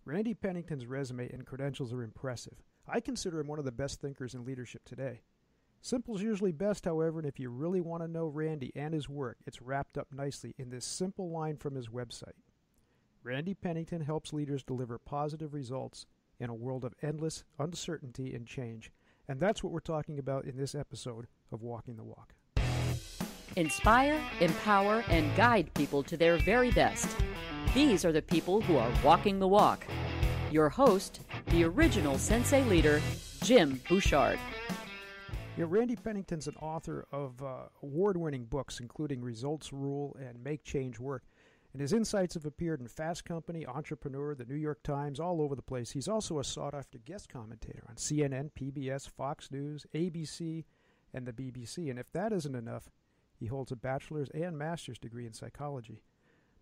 Randy Pennington's resume and credentials are impressive. I consider him one of the best thinkers in leadership today. Simple's usually best, however, and if you really want to know Randy and his work, it's wrapped up nicely in this simple line from his website. Randy Pennington helps leaders deliver positive results in a world of endless uncertainty and change. And that's what we're talking about in this episode of Walking the Walk. Inspire, empower, and guide people to their very best. These are the people who are walking the walk. Your host, the original Sensei leader, Jim Bouchard. Randy Pennington's an author of award-winning books, including Results Rule and Make Change Work. And his insights have appeared in Fast Company, Entrepreneur, the New York Times, all over the place. He's also a sought-after guest commentator on CNN, PBS, Fox News, ABC, and the BBC. And if that isn't enough, he holds a bachelor's and master's degree in psychology.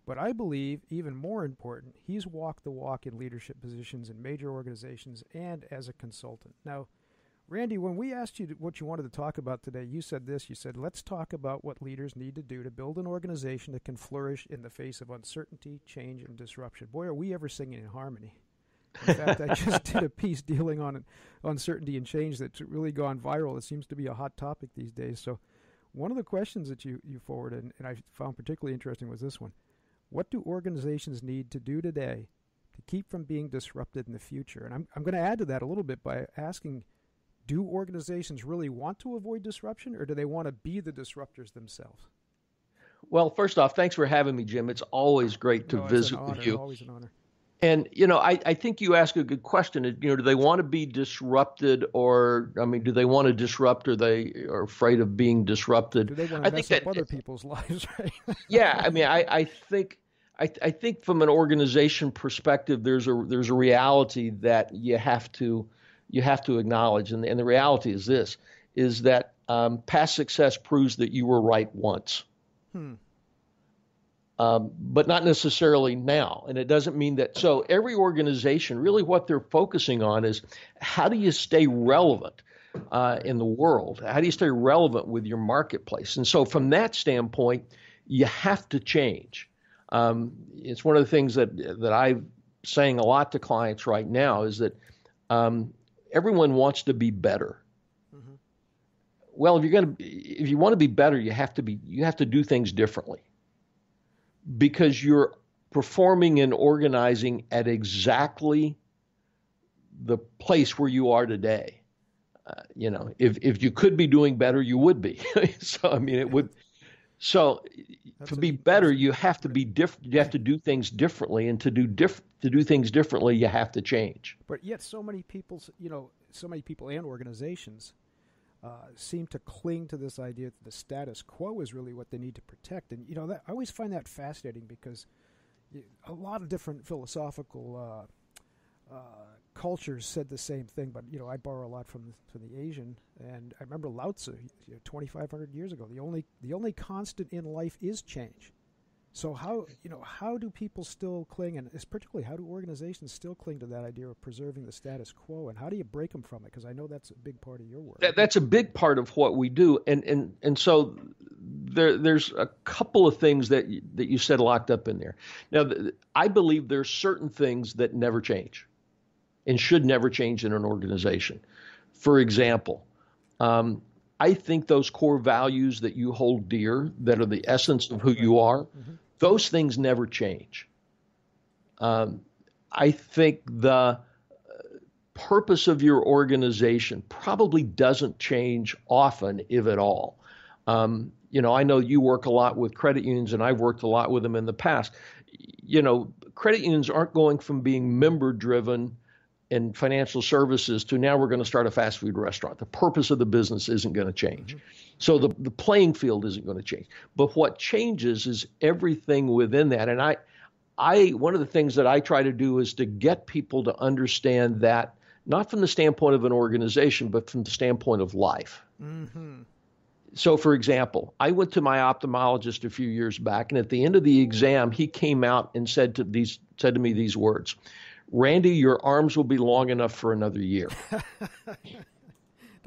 But I believe, even more important, he's walked the walk in leadership positions in major organizations and as a consultant. Now, Randy, when we asked you what you wanted to talk about today, you said this. You said, let's talk about what leaders need to do to build an organization that can flourish in the face of uncertainty, change, and disruption. Boy, are we ever singing in harmony. In fact, I just did a piece dealing on uncertainty and change that's really gone viral. It seems to be a hot topic these days. So one of the questions that you forwarded, and I found particularly interesting, was this one. What do organizations need to do today to keep from being disrupted in the future? And I'm going to add to that a little bit by asking, do organizations really want to avoid disruption, or do they want to be the disruptors themselves? Well, first off, thanks for having me, Jim. It's always great to visit with you. Always an honor. And, I think you ask a good question. Do they want to be disrupted, or, do they want to disrupt, or they are afraid of being disrupted? Do they want to mess up other people's lives, right? Yeah. I think from an organization perspective, there's a reality that you have to acknowledge. And the reality is this, is that past success proves that you were right once. But not necessarily now. And it doesn't mean that. So every organization, really what they're focusing on is, how do you stay relevant in the world? How do you stay relevant with your marketplace? And so from that standpoint, you have to change. It's one of the things that I'm saying a lot to clients right now is that everyone wants to be better. Mm-hmm. Well, if you want to be better, you have to do things differently, because you're performing and organizing at exactly the place where you are today. If you could be doing better, you would be. It would. So to be better, you have to be different. You have to do things differently, and to do things differently, you have to change. But yet, so many people and organizations seem to cling to this idea that the status quo is really what they need to protect. And I always find that fascinating, because a lot of different philosophical cultures said the same thing. But I borrow a lot from the Asian, and I remember Lao Tzu, 2,500 years ago. The only constant in life is change. So how do people still cling, and particularly how do organizations still cling to that idea of preserving the status quo, and how do you break them from it? Because I know that's a big part of your work. That's a big part of what we do, and so there's a couple of things that you said locked up in there. Now, I believe there's certain things that never change and should never change in an organization. For example, I think those core values that you hold dear, that are the essence of who you are, mm-hmm. those things never change. I think the purpose of your organization probably doesn't change often, if at all. I know you work a lot with credit unions, and I've worked a lot with them in the past. Credit unions aren't going from being member-driven in financial services to now we're going to start a fast food restaurant. The purpose of the business isn't going to change. Mm-hmm. So the playing field isn't going to change. But what changes is everything within that. And I one of the things that I try to do is to get people to understand that, not from the standpoint of an organization, but from the standpoint of life. Mm-hmm. So, for example, I went to my ophthalmologist a few years back, and at the end of the exam, he came out and said to me these words: "Randy, your arms will be long enough for another year."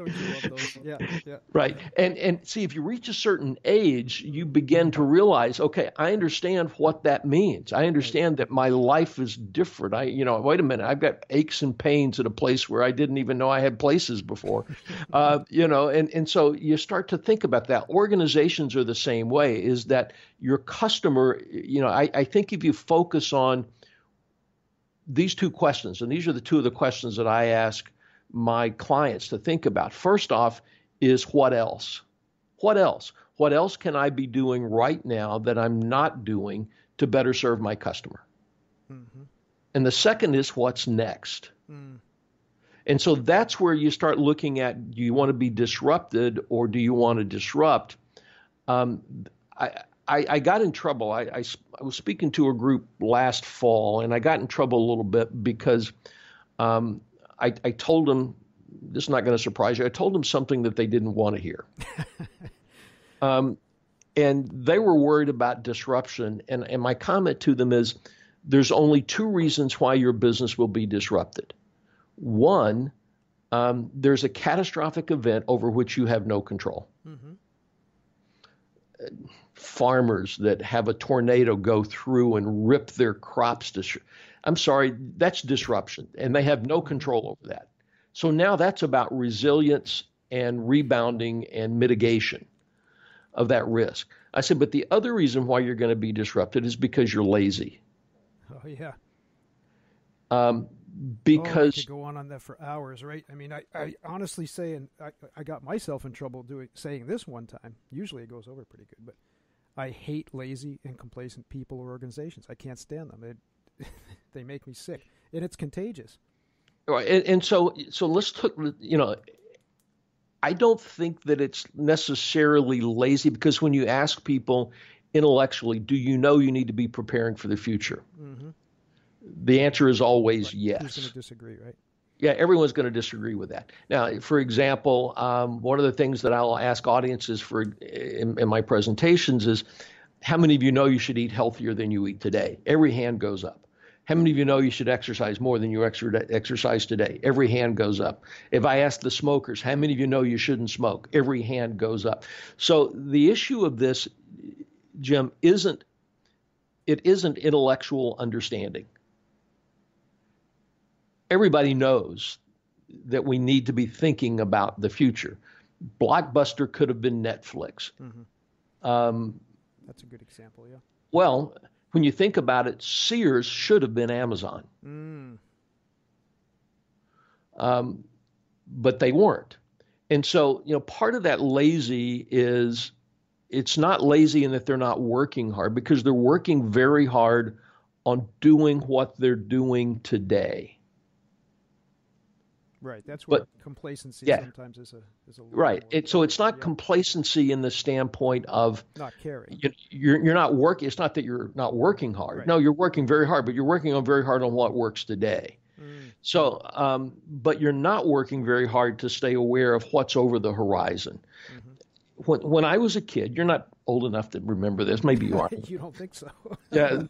Don't you love those? Yeah, yeah. Right. And see, if you reach a certain age, you begin to realize, okay, I understand what that means. I understand that my life is different. Wait a minute, I've got aches and pains at a place where I didn't even know I had places before. And so you start to think about that. Organizations are the same way, is that your customer, I think if you focus on these two questions, and these are the two of the questions that I ask my clients to think about. First off is what else? What else? What else can I be doing right now that I'm not doing to better serve my customer? Mm-hmm. And the second is what's next? Mm. And so that's where you start looking at, do you want to be disrupted or do you want to disrupt? I got in trouble. I was speaking to a group last fall, and I got in trouble a little bit because I told them, this is not going to surprise you, I told them something that they didn't want to hear. And they were worried about disruption. And my comment to them is, there's only two reasons why your business will be disrupted. One, there's a catastrophic event over which you have no control. Mm-hmm. Farmers that have a tornado go through and rip their crops to I'm sorry, that's disruption, and they have no control over that. So now that's about resilience and rebounding and mitigation of that risk. I said, but the other reason why you're going to be disrupted is because you're lazy. Oh, yeah. Because I could go on that for hours, right? I mean, I honestly say, and I got myself in trouble saying this one time. Usually it goes over pretty good, but I hate lazy and complacent people or organizations. I can't stand them. They make me sick, and it's contagious. Right, and so let's look. I don't think that it's necessarily lazy, because when you ask people intellectually, do you know you need to be preparing for the future? Mm-hmm. The answer is always right. yes. Who's going to disagree, right? Yeah, everyone's going to disagree with that. Now, for example, one of the things that I'll ask audiences for in my presentations is, how many of you know you should eat healthier than you eat today? Every hand goes up. How many of you know you should exercise more than you exercise today? Every hand goes up. If I ask the smokers, how many of you know you shouldn't smoke? Every hand goes up. So the issue of this, Jim, isn't intellectual understanding. Everybody knows that we need to be thinking about the future. Blockbuster could have been Netflix. Mm-hmm. That's a good example, yeah. Well, when you think about it, Sears should have been Amazon. But they weren't. And so, part of that lazy is, it's not lazy in that they're not working hard, because they're working very hard on doing what they're doing today. Right. That's where complacency sometimes is a little right. More So it's not complacency in the standpoint of not caring. You're not working. It's not that you're not working hard. Right. No, you're working very hard, but you're working very hard on what works today. So, but you're not working very hard to stay aware of what's over the horizon. Mm-hmm. When I was a kid, you're not old enough to remember this. Maybe you are. You don't think so? Yeah.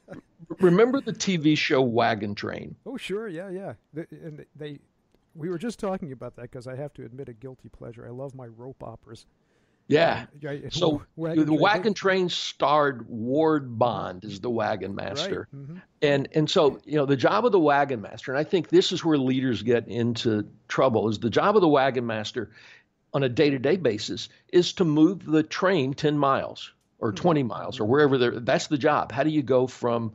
Remember the TV show Wagon Train? Oh, sure. Yeah. We were just talking about that, because I have to admit a guilty pleasure. I love my rope operas. Yeah. So the Wagon Train starred Ward Bond as the wagon master. Right. Mm-hmm. And so, the job of the wagon master, and I think this is where leaders get into trouble, is the job of the wagon master on a day-to-day basis is to move the train 10 miles or 20 miles or wherever that's the job. How do you go from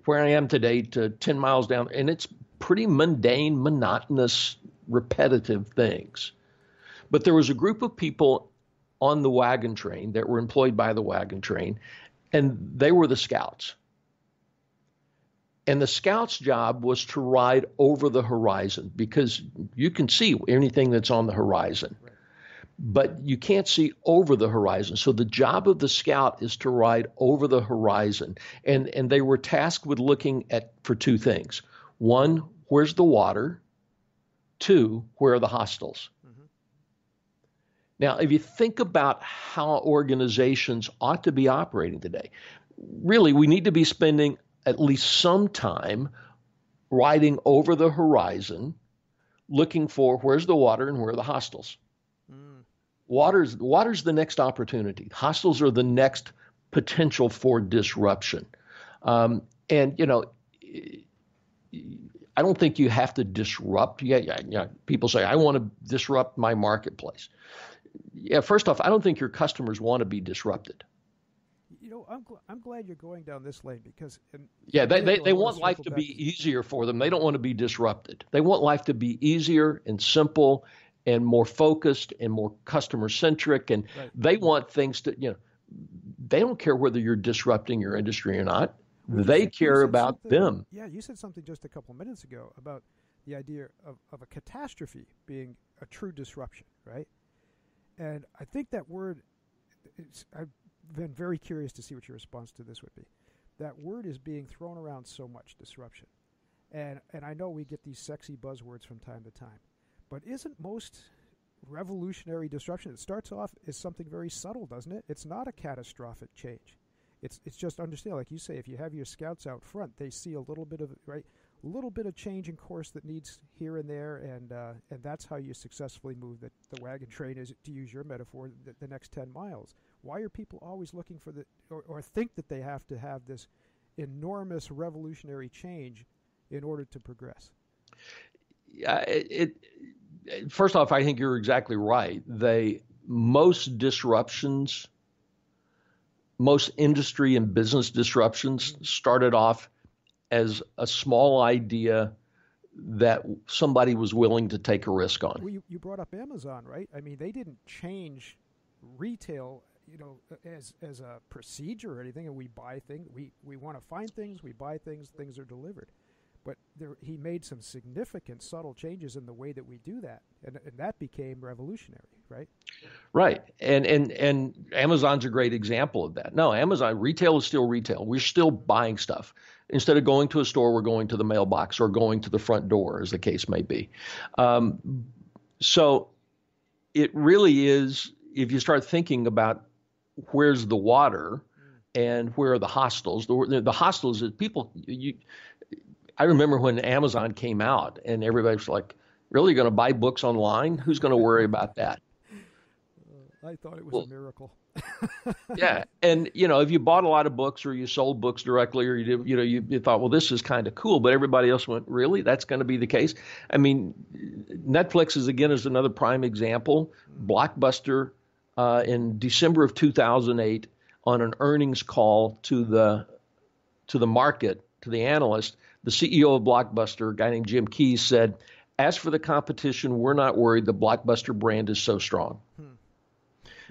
where I am today to 10 miles down? And it's pretty mundane, monotonous, repetitive things. But there was a group of people on the wagon train that were employed by the wagon train, and they were the scouts. And the scouts' job was to ride over the horizon, because you can see anything that's on the horizon, but you can't see over the horizon. So the job of the scout is to ride over the horizon. And they were tasked with looking for two things. One, where's the water? Two, where are the hostiles? Mm-hmm. Now, if you think about how organizations ought to be operating today, really, we need to be spending at least some time riding over the horizon, looking for where's the water and where are the hostiles. Water's the next opportunity. Hostels are the next potential for disruption. And I don't think you have to disrupt. Yeah. People say, I want to disrupt my marketplace. Yeah, first off, I don't think your customers want to be disrupted. I'm glad you're going down this lane because they want life to be easier for them. They don't want to be disrupted. They want life to be easier and simple and more focused and more customer centric. And they want things to, they don't care whether you're disrupting your industry or not. They care about them. Yeah, you said something just a couple of minutes ago about the idea of a catastrophe being a true disruption, right? And I think that word, I've been very curious to see what your response to this would be. That word is being thrown around so much, disruption. And I know we get these sexy buzzwords from time to time, but isn't most revolutionary disruption, it starts off as something very subtle, doesn't it? It's not a catastrophic change. It's just understand, like you say, if you have your scouts out front, they see a little bit of change in course that needs here and there, and that's how you successfully move the wagon train, is, to use your metaphor, the next 10 miles. Why are people always looking for or think that they have to have this enormous revolutionary change in order to progress? Yeah, first off, I think you're exactly right. Most disruptions, most industry and business disruptions started off as a small idea that somebody was willing to take a risk on. Well, you brought up Amazon, right? I mean, they didn't change retail, as a procedure or anything, and we buy things. We want to find things, we buy things, things are delivered. But he made some significant subtle changes in the way that we do that, and that became revolutionary, right? Right, and Amazon's a great example of that. No, Amazon retail is still retail. We're still buying stuff. Instead of going to a store, we're going to the mailbox or going to the front door, as the case may be. So it really is. If you start thinking about where's the water and where are the hostels, the hostels is people. I remember when Amazon came out and everybody was like, really going to buy books online? Who's going to worry about that? I thought it was a miracle. Yeah. And, if you bought a lot of books or you sold books directly or you thought, well, this is kind of cool. But everybody else went, really? That's going to be the case? I mean, Netflix is another prime example. Blockbuster in December of 2008 on an earnings call to the market, to the analyst, the CEO of Blockbuster, a guy named Jim Keyes, said, as for the competition, we're not worried. The Blockbuster brand is so strong.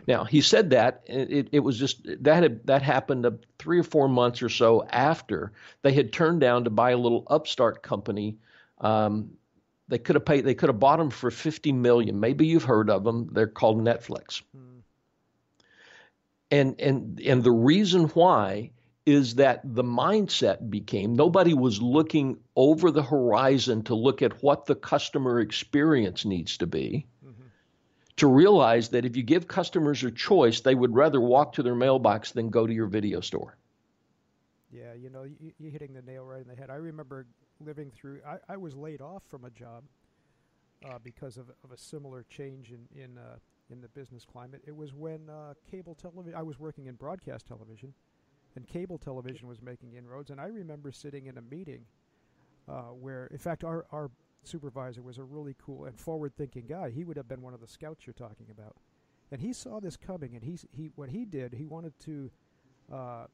Now, he said that, it was just, that happened 3 or 4 months or so after they had turned down to buy a little upstart company. They could have bought them for $50 million. Maybe you've heard of them. They're called Netflix. And the reason why is that the mindset became nobody was looking over the horizon to look at what the customer experience needs to be, to realize that if you give customers a choice, they would rather walk to their mailbox than go to your video store. Yeah, you're hitting the nail right in the head. I remember living through, I was laid off from a job because of a similar change in the business climate. It was when cable television, I was working in broadcast television, and cable television was making inroads. And I remember sitting in a meeting where, in fact, our supervisor was a really cool and forward-thinking guy. He would have been one of the scouts you're talking about. And he saw this coming, and what he did, he wanted to,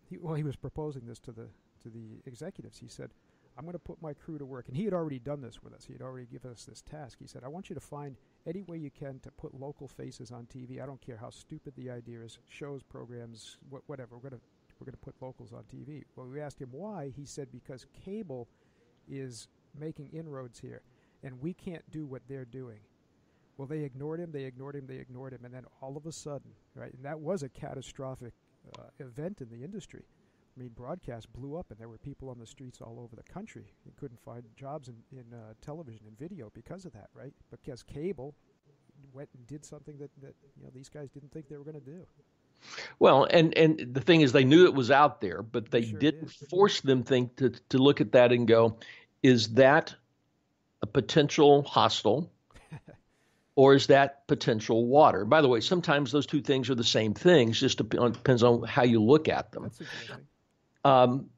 he was proposing this to the executives. He said, I'm going to put my crew to work. And he had already done this with us. He had already given us this task. He said, I want you to find any way you can to put local faces on TV. I don't care how stupid the idea is, shows, programs, whatever. We're going to put locals on TV. Well, we asked him why. He said, because cable is making inroads here, and we can't do what they're doing. Well, they ignored him, and then all of a sudden, right, and that was a catastrophic event in the industry. I mean, broadcast blew up, and there were people on the streets all over the country who couldn't find jobs in television and video because of that, right? Because cable went and did something that these guys didn't think they were going to do. Well, and the thing is, they knew it was out there, but they didn't force them to look at that and go, is that a potential hostile? or is that potential water? By the way, sometimes those two things are the same things, just depends on how you look at them. That's interesting. Um,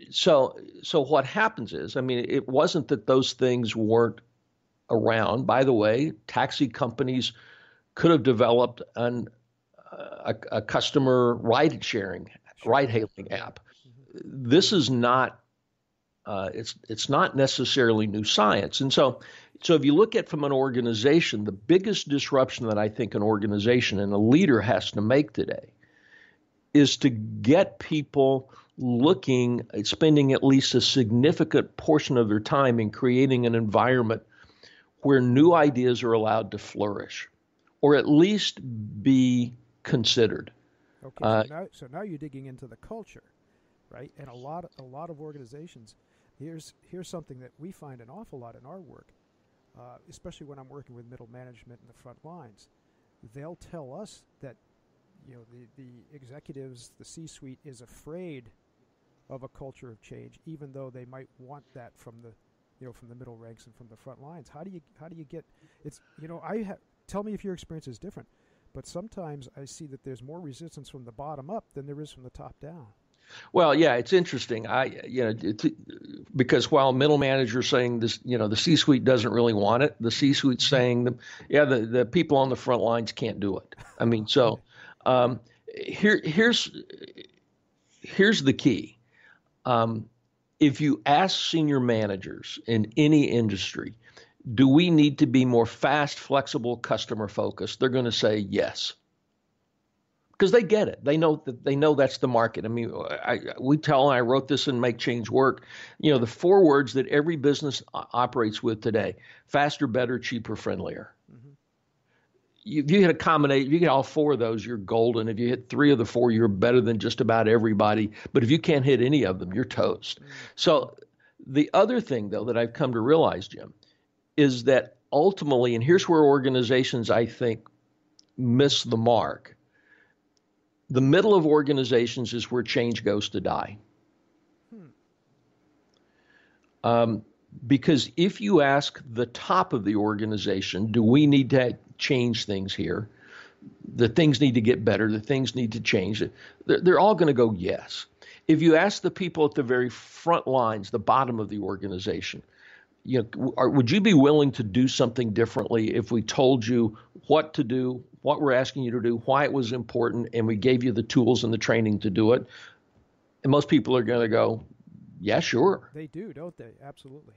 so what happens is, I mean, it wasn't that those things weren't around. By the way, taxi companies could have developed a customer ride-hailing app. This is not it's not necessarily new science. And so if you look at from an organization, the biggest disruption that I think an organization and a leader has to make today is to get people spending at least a significant portion of their time in creating an environment where new ideas are allowed to flourish, or at least be considered. Okay, so now you're digging into the culture, right? And a lot of organizations. Here's something that we find an awful lot in our work, especially when I'm working with middle management in the front lines. They'll tell us that the executives, the C-suite is afraid of a culture of change, even though they might want that from the middle ranks and from the front lines. How do you get it's tell me if your experience is different, but sometimes I see that there's more resistance from the bottom up than there is from the top down. Well, yeah, it's interesting. Because while middle managers saying this, the C-suite doesn't really want it. The C-suite's saying the people on the front lines can't do it. I mean, so here's the key. If you ask senior managers in any industry, do we need to be more fast, flexible, customer focused? They're going to say yes. Because they get it. They know that's the market. I mean, I wrote this in Make Change Work. The 4 words that every business operates with today: faster, better, cheaper, friendlier. Mm-hmm. If you hit a combination, you get all 4 of those, you're golden. If you hit 3 of the 4, you're better than just about everybody. But if you can't hit any of them, you're toast. Mm-hmm. So the other thing, though, that I've come to realize, Jim, is that ultimately, and here's where organizations, I think, miss the mark. The middle of organizations is where change goes to die. Because if you ask the top of the organization, do we need to change things here? The things need to get better. The things need to change. They're all going to go yes. If you ask the people at the very front lines, the bottom of the organization, would you be willing to do something differently if we told you what to do, what we're asking you to do, why it was important, and we gave you the tools and the training to do it? And most people are going to go, yeah, sure. They do, don't they? Absolutely.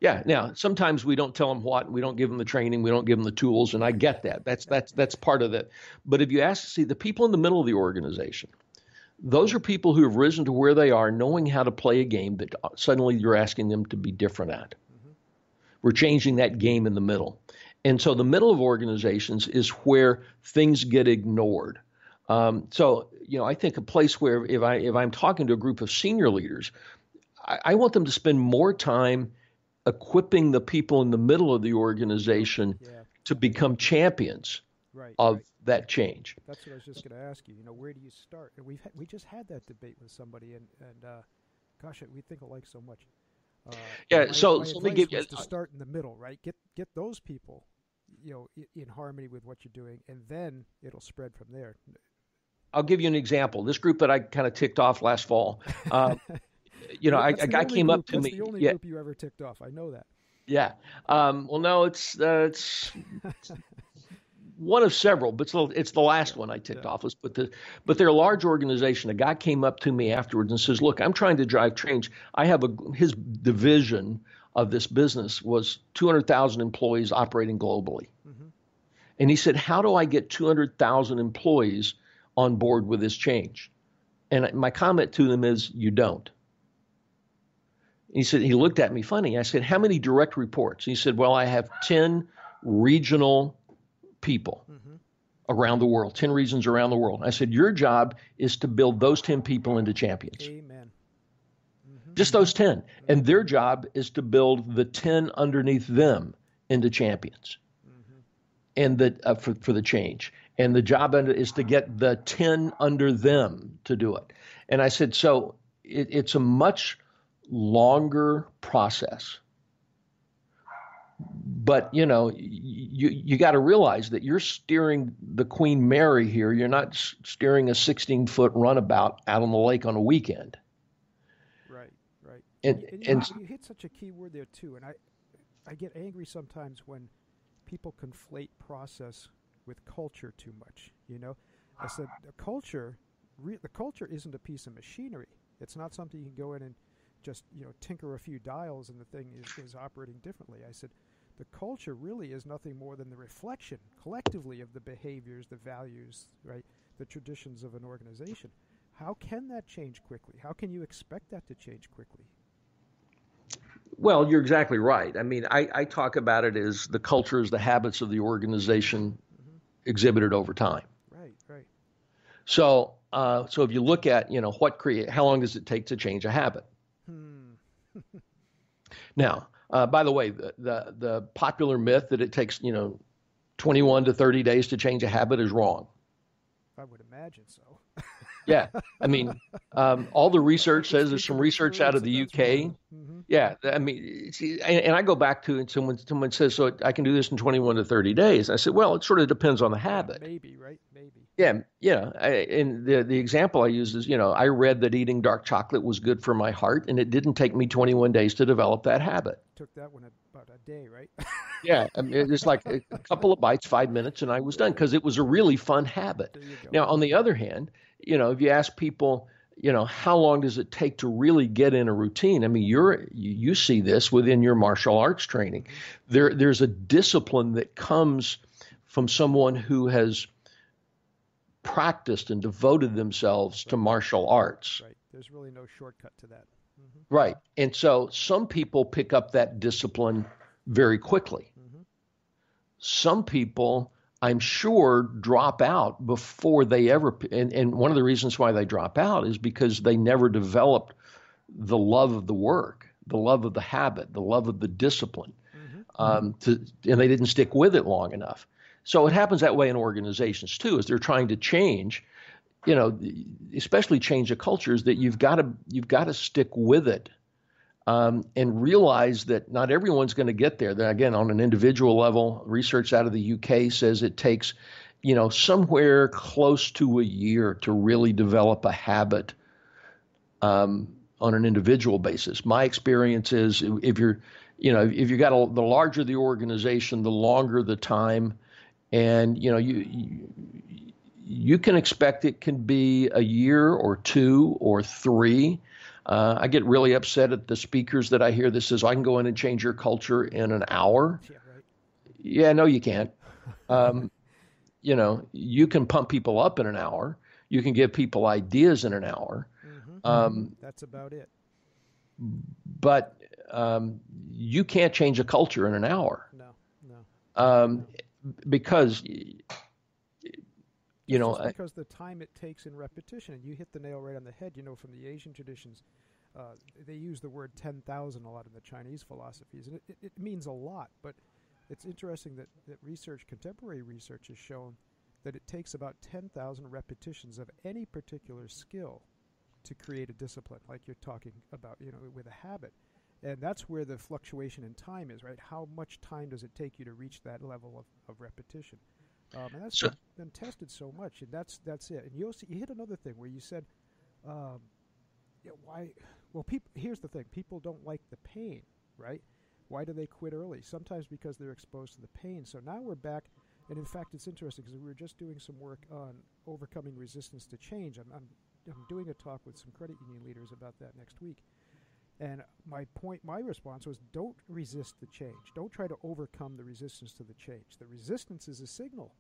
Yeah. Now, sometimes we don't tell them what, we don't give them the training, we don't give them the tools, and I get that. That's part of it. But if you see the people in the middle of the organization, those are people who have risen to where they are, knowing how to play a game that suddenly you're asking them to be different at. We're changing that game in the middle. And so the middle of organizations is where things get ignored. I think a place where if I'm talking to a group of senior leaders, I want them to spend more time equipping the people in the middle of the organization to become champions of that change. That's what I was just going to ask you. Where do you start? And we just had that debate with somebody, and gosh, we think alike so much. So let me give you to start in the middle, right? Get those people, in harmony with what you're doing, and then it'll spread from there. I'll give you an example. This group that I kind of ticked off last fall. A guy came up to me. That's the only group you ever ticked off. I know that. Yeah. Well, no, it's one of several, but it's the last one I ticked off. But they're a large organization. A guy came up to me afterwards and says, "Look, I'm trying to drive change. His division of this business was 200,000 employees operating globally." Mm-hmm. And he said, "How do I get 200,000 employees on board with this change?" And my comment to them is, "You don't." He said, he looked at me funny. I said, "How many direct reports?" He said, "Well, I have 10 regional people around the world, 10 regions around the world." I said, "Your job is to build those 10 people into champions." Amen. Mm-hmm. Just those 10. Mm-hmm. And their job is to build the 10 underneath them into champions. Mm-hmm. And for the change. And the job is to get the 10 under them to do it. And I said, so it's a much longer process. But you got to realize that you're steering the Queen Mary here. You're not steering a 16-foot runabout out on the lake on a weekend. Right, right. And you hit such a key word there too. And I get angry sometimes when people conflate process with culture too much. I said the culture isn't a piece of machinery. It's not something you can go in and just tinker a few dials and the thing is operating differently. I said the culture really is nothing more than the reflection collectively of the behaviors, the values, right, the traditions of an organization. How can that change quickly? How can you expect that to change quickly? Well, you're exactly right. I mean, I talk about it as the culture is the habits of the organization exhibited over time. Right. So if you look at, how long does it take to change a habit? Now, by the way, the popular myth that it takes, 21 to 30 days to change a habit is wrong. I would imagine so. Yeah. I mean, all the research says there's some research out of the UK. Yeah. I mean, and I go back to it. Someone says, so I can do this in 21 to 30 days. I said, well, it sort of depends on the habit. Maybe, right? Maybe. Yeah. Yeah. And the example I use is, I read that eating dark chocolate was good for my heart, and it didn't take me 21 days to develop that habit. Took that one about a day, right? Yeah. I mean, it's like a couple of bites, 5 minutes, and I was done because it was a really fun habit. Now, on the other hand, if you ask people, how long does it take to really get in a routine? I mean, you see this within your martial arts training. There's a discipline that comes from someone who has practiced and devoted themselves to martial arts. Right. There's really no shortcut to that. Right. And so some people pick up that discipline very quickly. Some people, I'm sure, drop out before they ever, and one of the reasons why they drop out is because they never developed the love of the work, the love of the habit, the love of the discipline, and they didn't stick with it long enough. So it happens that way in organizations too, as they're trying to change, especially change a culture, is that you've got to stick with it. And realize that not everyone's going to get there. Then again, on an individual level, research out of the UK says it takes, somewhere close to a year to really develop a habit on an individual basis. My experience is if you're, if you got the larger the organization, the longer the time, and you can expect it can be a year or 2 or 3. I get really upset at the speakers that I hear that says, I can go in and change your culture in an hour. Yeah, right. Yeah, no, you can't. You can pump people up in an hour. You can give people ideas in an hour. That's about it. But you can't change a culture in an hour. No. Because because the time it takes in repetition, and you hit the nail right on the head. From the Asian traditions, they use the word 10,000 a lot in the Chinese philosophies, and it means a lot. But it's interesting that contemporary research has shown that it takes about 10,000 repetitions of any particular skill to create a discipline, like you're talking about, with a habit. And that's where the fluctuation in time is, right? How much time does it take you to reach that level of repetition? And that's been tested so much, and that's it. And you hit another thing where you said, why? Well, here's the thing: people don't like the pain, right? Why do they quit early? Sometimes because they're exposed to the pain. So now we're back, and in fact, it's interesting because we were just doing some work on overcoming resistance to change. I'm doing a talk with some credit union leaders about that next week. And my response was, don't resist the change. Don't try to overcome the resistance to the change. The resistance is a signal.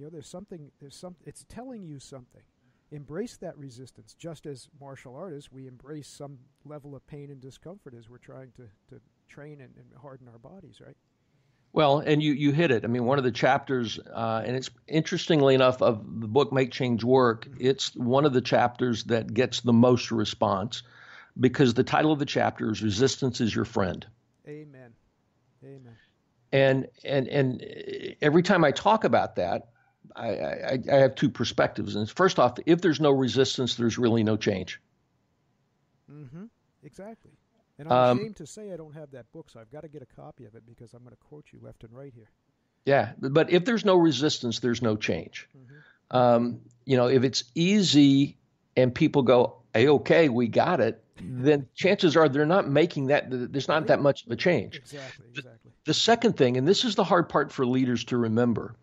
It's telling you something. Embrace that resistance. Just as martial artists, we embrace some level of pain and discomfort as we're trying to train and harden our bodies, right? Well, and you hit it. I mean, one of the chapters, and it's interestingly enough, of the book Make Change Work, it's one of the chapters that gets the most response, because the title of the chapter is Resistance is Your Friend. Amen. And every time I talk about that, I have two perspectives. And first off, if there's no resistance, there's really no change. Exactly. And I'm ashamed to say I don't have that book, so I've got to get a copy of it because I'm going to quote you left and right here. Yeah, but if there's no resistance, there's no change. If it's easy and people go, hey, okay, we got it, then chances are they're not making that, there's not that much of a change. Exactly. The second thing, and this is the hard part for leaders to remember,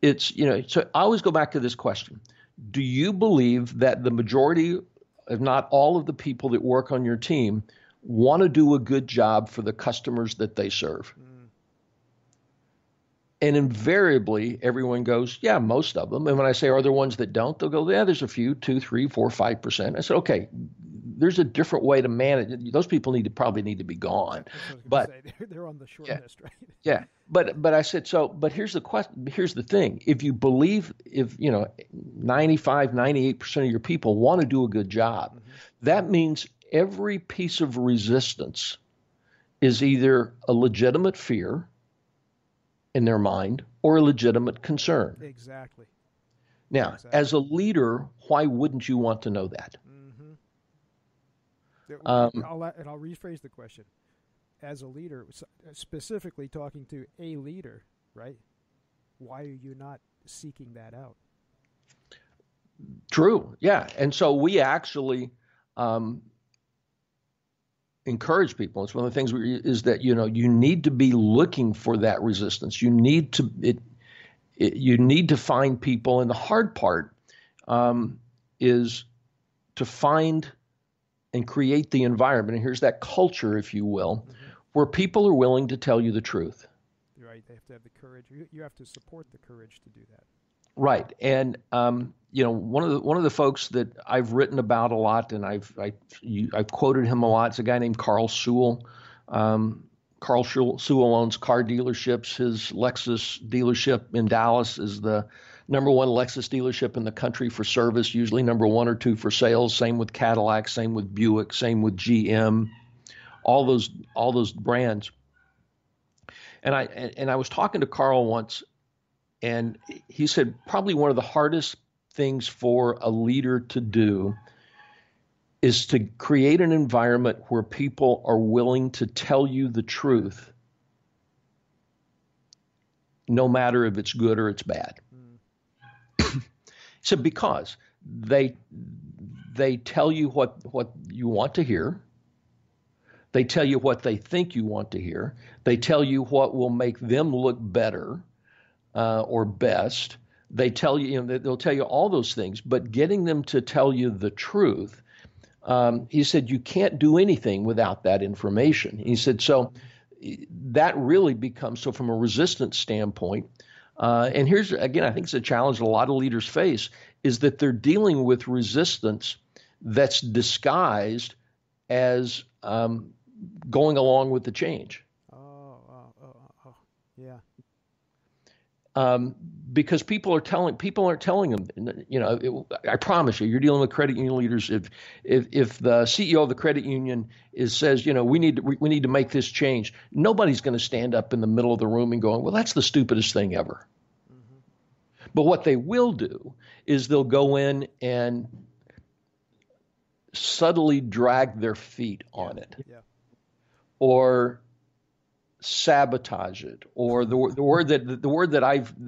so I always go back to this question. Do you believe that the majority, if not all of the people that work on your team want to do a good job for the customers that they serve? And invariably, everyone goes, yeah, most of them. And when I say, are there ones that don't? They'll go, yeah, there's a few, 2, 3, 4, 5%. I said, okay, there's a different way to manage it. Those people probably need to be gone. But they're on the short list, right? Yeah. But I said, but here's the question. Here's the thing. If you believe, 95, 98% of your people want to do a good job, that means every piece of resistance is either a legitimate fear in their mind or a legitimate concern. Exactly. Now, as a leader, why wouldn't you want to know that? I'll rephrase the question. As a leader, specifically talking to a leader, right? Why are you not seeking that out? True. Yeah. And so we actually encourage people. It's one of the things is that, you need to be looking for that resistance. You need to find people. And the hard part is to find and create the environment. And here's that culture, if you will, where people are willing to tell you the truth. Right. They have to have the courage. You have to support the courage to do that. Right. And, one of the folks that I've written about a lot, and I've quoted him a lot, is a guy named Carl Sewell. Carl Sewell owns car dealerships. His Lexus dealership in Dallas is the number one Lexus dealership in the country for service, usually number 1 or 2 for sales. Same with Cadillac, same with Buick, same with GM, all those brands. And I was talking to Carl once, and he said probably one of the hardest things for a leader to do is to create an environment where people are willing to tell you the truth, no matter if it's good or it's bad. So because they tell you what you want to hear, they tell you what they think you want to hear, they tell you what will make them look better or best. They tell you, they'll tell you all those things, but getting them to tell you the truth, he said, you can't do anything without that information. He said, so that really becomes, so from a resistance standpoint, and here's, again, I think it's a challenge that a lot of leaders face, is that they're dealing with resistance that's disguised as going along with the change. Yeah. Because people aren't telling them, I promise you're dealing with credit union leaders. If the CEO of the credit union says, we need to make this change, nobody's going to stand up in the middle of the room and go, well, that's the stupidest thing ever. But what they will do is they'll go in and subtly drag their feet on it, or sabotage it, or the word that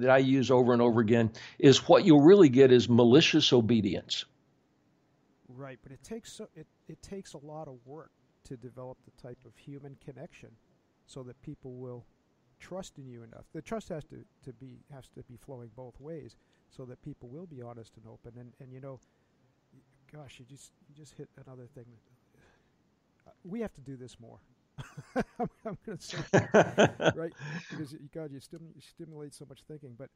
I use over and over again is what you'll really get is malicious obedience. Right, but it takes a lot of work to develop the type of human connection so that people will trust in you enough. The trust has to be flowing both ways so that people will be honest and open. And gosh, you just hit another thing. We have to do this more. I'm going to say that, right? Because God, you stimulate so much thinking. But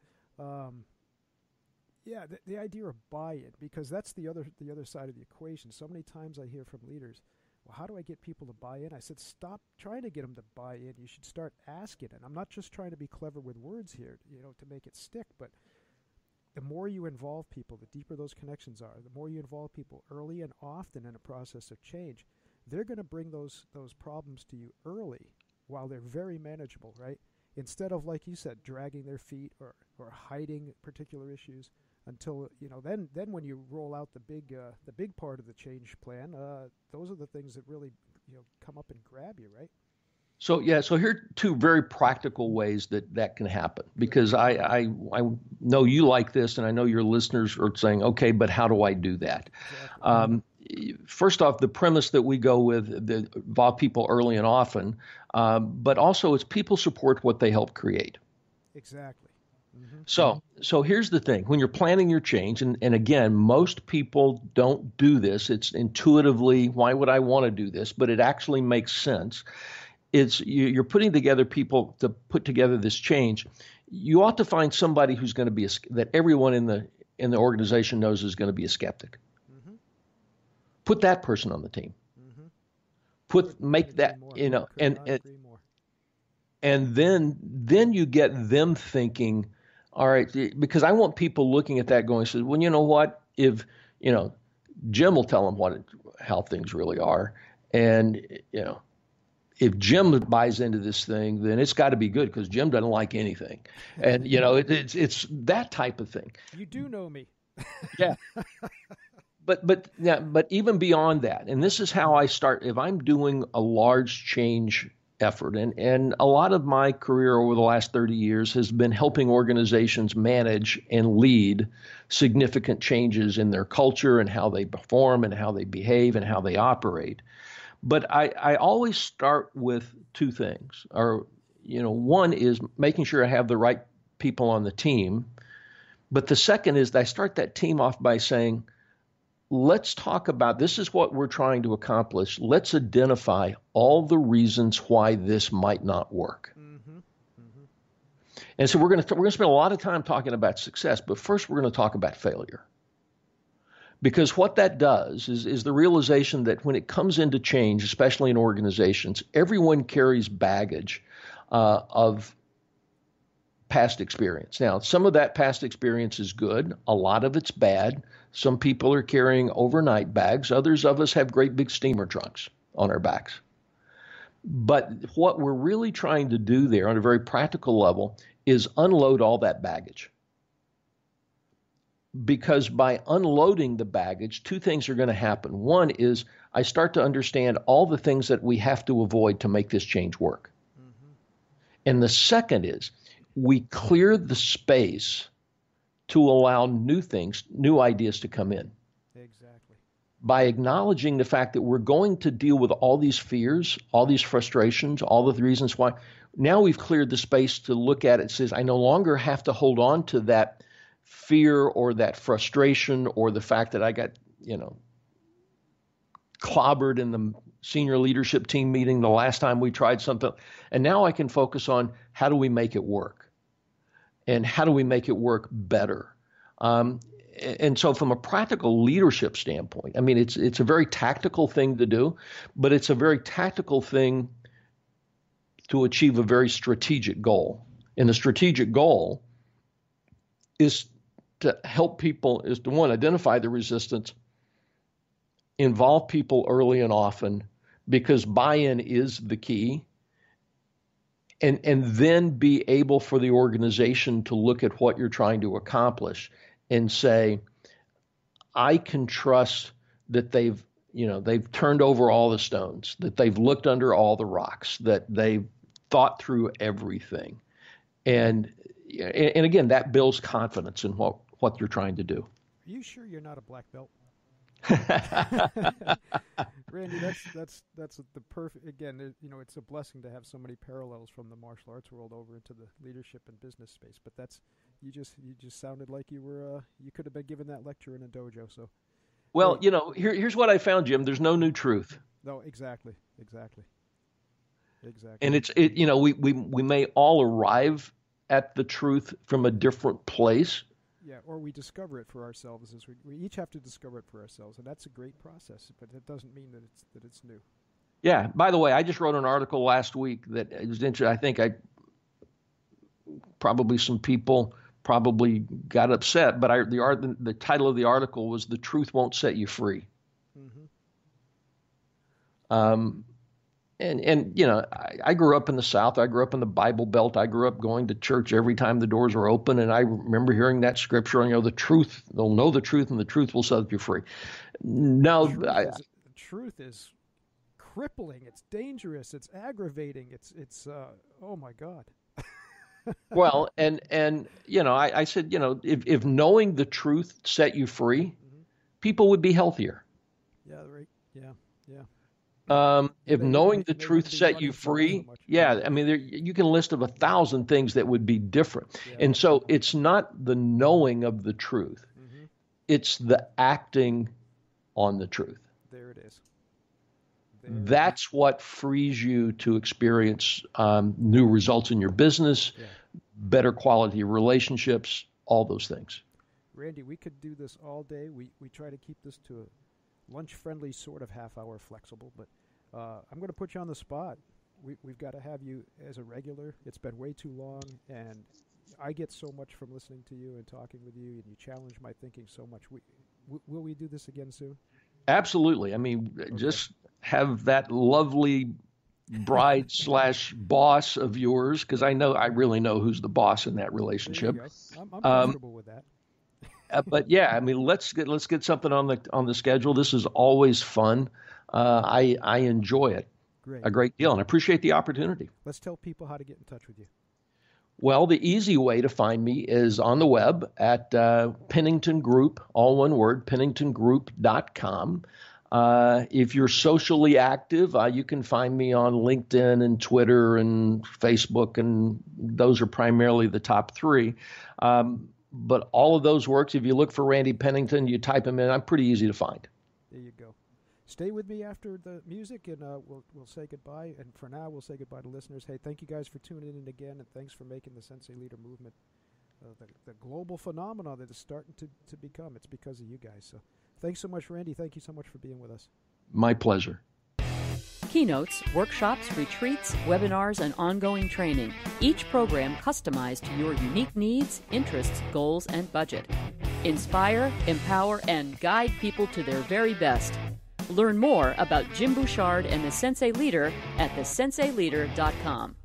the idea of buy-in, because that's the other side of the equation. So many times I hear from leaders, well, how do I get people to buy in? I said, stop trying to get them to buy in. You should start asking. And I'm not just trying to be clever with words here, to make it stick, but the more you involve people, the deeper those connections are. The more you involve people early and often in a process of change, they're going to bring those problems to you early while they're very manageable, right? Instead of, like you said, dragging their feet or hiding particular issues until, then when you roll out the big part of the change plan, those are the things that really come up and grab you, right? So here are two very practical ways that can happen, because I know you like this, and I know your listeners are saying, okay, but how do I do that? Exactly. First off, the premise that we go with that involve people early and often, but also it's people support what they help create. Exactly. Mm-hmm. So here's the thing. When you're planning your change, and again, most people don't do this. It's intuitively, why would I want to do this? But it actually makes sense. You're putting together people to put together this change. You ought to find somebody who's going to be that everyone in the organization knows is going to be a skeptic. Mm-hmm. Put that person on the team. Mm-hmm. Make that, and then you get them thinking, all right, because I want people looking at that going, says, well, you know what? If Jim will tell them how things really are, and if Jim buys into this thing, then it's got to be good, because Jim doesn't like anything. And, it's that type of thing. You do know me. Yeah. But even beyond that, and this is how I start, if I'm doing a large change effort, and a lot of my career over the last 30 years has been helping organizations manage and lead significant changes in their culture and how they perform and how they behave and how they operate. But I always start with two things. One is making sure I have the right people on the team. But the second is that I start that team off by saying, let's talk about, this is what we're trying to accomplish. Let's identify all the reasons why this might not work. Mm-hmm. Mm-hmm. And so we're going to spend a lot of time talking about success, but first we're going to talk about failure. Because what that does is the realization that when it comes into change, especially in organizations, everyone carries baggage of past experience. Now, some of that past experience is good. A lot of it's bad. Some people are carrying overnight bags. Others of us have great big steamer trunks on our backs. But what we're really trying to do there on a very practical level is unload all that baggage. Because by unloading the baggage, two things are going to happen. One is I start to understand all the things that we have to avoid to make this change work. Mm-hmm. And the second is we clear the space to allow new things, new ideas to come in. Exactly. By acknowledging the fact that we're going to deal with all these fears, all these frustrations, all of the reasons why, now we've cleared the space to look at it and says, I no longer have to hold on to that fear or that frustration or the fact that I got, clobbered in the senior leadership team meeting the last time we tried something. And now I can focus on how do we make it work and how do we make it work better. And so from a practical leadership standpoint, I mean, it's a very tactical thing to do, but it's a very tactical thing to achieve a very strategic goal. And the strategic goal is to help people, is to, one, identify the resistance, involve people early and often, because buy-in is the key, and then be able for the organization to look at what you're trying to accomplish and say, I can trust that they've turned over all the stones, that they've looked under all the rocks, that they've thought through everything. And again, that builds confidence in what you're trying to do. Are you sure you're not a black belt? Randy, that's the perfect. Again, it's a blessing to have so many parallels from the martial arts world over into the leadership and business space. But you just sounded like you could have been given that lecture in a dojo. So, well, here's what I found, Jim. There's no new truth. No, exactly. And we may all arrive at the truth from a different place. Yeah, or we discover it for ourselves. We each have to discover it for ourselves, and that's a great process. But it doesn't mean that it's new. Yeah. By the way, I just wrote an article last week that was interesting. I think some people probably got upset, but the title of the article was "The Truth Won't Set You Free." Mm-hmm. I grew up in the South. I grew up in the Bible Belt. I grew up going to church every time the doors were open. And I remember hearing that scripture, the truth, they'll know the truth and the truth will set you free. No, the truth is crippling. It's dangerous. It's aggravating. It's oh my God. Well, and I said, if knowing the truth set you free, people would be healthier. Yeah, right. Yeah. If knowing the truth set you free, I mean, you can list of 1,000 things that would be different. Yeah. And so it's not the knowing of the truth. Mm-hmm. It's the acting on the truth. There it is. That's what frees you to experience new results in your business, better quality relationships, all those things. Randy, we could do this all day. We try to keep this to a lunch-friendly sort of half-hour flexible, but I'm going to put you on the spot. We've got to have you as a regular. It's been way too long, and I get so much from listening to you and talking with you, and you challenge my thinking so much. Will we do this again soon? Absolutely. I mean, just have that lovely bride / boss of yours, because I really know who's the boss in that relationship. I'm comfortable with that. But yeah, I mean, let's get something on the schedule. This is always fun. I enjoy it a great deal, and I appreciate the opportunity. Let's tell people how to get in touch with you. Well, the easy way to find me is on the web at Pennington Group, all one word, penningtongroup.com. If you're socially active, you can find me on LinkedIn and Twitter and Facebook, and those are primarily the top three. But all of those works. If you look for Randy Pennington, you type him in. I'm pretty easy to find. There you go. Stay with me after the music, and we'll say goodbye. And for now, we'll say goodbye to listeners. Hey, thank you guys for tuning in again, and thanks for making the Sensei Leader movement the global phenomenon that is starting to become. It's because of you guys. So thanks so much, Randy. Thank you so much for being with us. My pleasure. Keynotes, workshops, retreats, webinars, and ongoing training. Each program customized to your unique needs, interests, goals, and budget. Inspire, empower, and guide people to their very best. Learn more about Jim Bouchard and the Sensei Leader at thesenseileader.com.